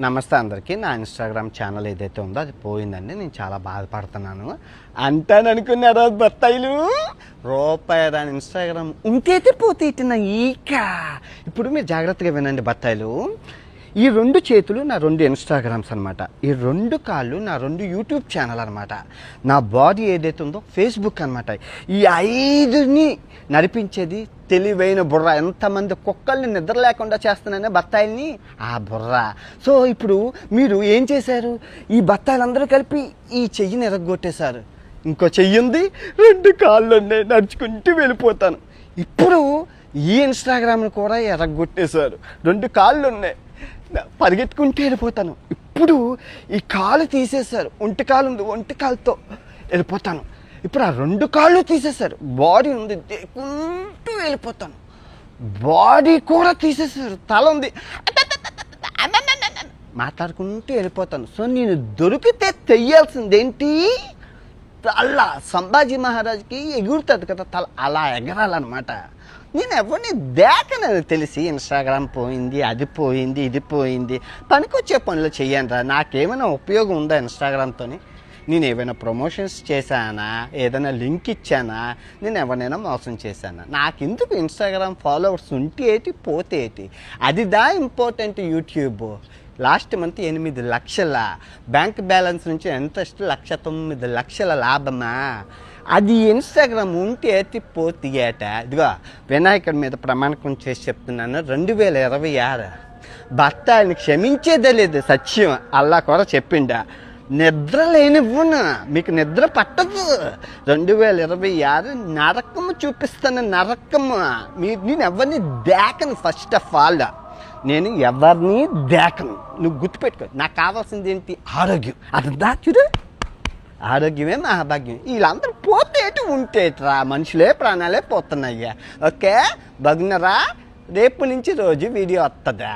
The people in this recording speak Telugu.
నమస్తే అందరికీ. నా ఇన్స్టాగ్రామ్ ఛానల్ ఏదైతే ఉందో అది పోయిందండి. నేను చాలా బాధపడుతున్నాను. అంటాననుకున్నారా బత్తాయిలు? రూపాయి రాని ఇన్స్టాగ్రామ్ ఉంటైతే పోతే ఇట్టిన ఈక. ఇప్పుడు మీరు జాగ్రత్తగా వినండి బత్తాయిలు. ఈ 2 చేతులు నా 2 ఇన్స్టాగ్రామ్స్ అనమాట. ఈ 2 కాళ్ళు నా 2 యూట్యూబ్ ఛానల్ అనమాట. నా బాడీ ఏదైతే ఉందో ఫేస్బుక్ అనమాట. ఈ 5ని నడిపించేది తెలివైన బుర్ర. ఎంతమంది కుక్కల్ని నిద్ర లేకుండా చేస్తున్నానే బత్తాయిల్ని, ఆ బుర్ర. సో ఇప్పుడు మీరు ఏం చేశారు? ఈ బత్తాయిలందరూ కలిపి ఈ చెయ్యిని ఎరగొట్టేశారు. ఇంకో చెయ్యి ఉంది, 2 కాళ్ళు ఉన్నాయి, నడుచుకుంటూ వెళ్ళిపోతాను. ఇప్పుడు ఈ ఇన్స్టాగ్రామ్ని కూడా ఎరగొట్టేశారు. 2 కాళ్ళు ఉన్నాయి, పరిగెత్తుకుంటూ వెళ్ళిపోతాను. ఇప్పుడు ఈ కాలు తీసేశారు, ఒంటి కాలు ఉంది, ఒంటి కాలుతో వెళ్ళిపోతాను. ఇప్పుడు ఆ 2 కాళ్ళు తీసేశారు, బాడీ ఉంది, దేకుంటూ వెళ్ళిపోతాను. బాడీ కూడా తీసేశారు, తల ఉంది, మాట్లాడుకుంటూ వెళ్ళిపోతాను. సో నేను దొరికితే తెయ్యాల్సిందేంటి? తల. సంభాజీ మహారాజ్కి ఎగురుతుంది కదా తల, అలా ఎగరాలన్నమాట. నేను ఎవరిని దేకనని తెలిసి ఇన్స్టాగ్రామ్ పోయింది, అది పోయింది, ఇది పోయింది. పనికొచ్చే పనులు చెయ్యనురా. నాకేమైనా ఉపయోగం ఉందా ఇన్స్టాగ్రామ్తో? నేను ఏమైనా ప్రమోషన్స్ చేశానా? ఏదైనా లింక్ ఇచ్చానా? నేను ఎవరినైనా మోసం చేశానా? నాకెందుకు ఇన్స్టాగ్రామ్ ఫాలోవర్స్ ఉంటే ఏంటి, పోతే ఏంటి? అది ఇంపార్టెంట్. యూట్యూబ్ లాస్ట్ మంత్ 8 లక్షల బ్యాంక్ బ్యాలెన్స్ నుంచి ఎంత 1,09,00,000 లాభమా? అది ఇన్స్టాగ్రామ్ ఉంటే పోతే ఏట. ఇదిగో వినాయకుడి మీద ప్రమాణకం చేసి చెప్తున్నాను, 2026 భర్త ఆయన క్షమించేదే లేదు. సత్యం అల్లా కూడా చెప్పిండా. నిద్ర లేనివ్వను, మీకు నిద్ర పట్టదు. 2026 నరకము చూపిస్తాను, నరకము. నేను ఎవరిని దేకను. ఫస్ట్ ఆఫ్ ఆల్ నేను ఎవరిని దేకను. నువ్వు గుర్తుపెట్టుకో. నాకు కావాల్సింది ఏంటి? ఆరోగ్యం. అదంతా చూడు, ఆరోగ్యమే మహాభాగ్యం. వీళ్ళందరూ పోతేటి ఉంటేట్రా, మనుషులే ప్రాణాలే పోతున్నాయ్యా. ఓకే, బాగున్నారా? రేపు నుంచి రోజు వీడియో వస్తుందా?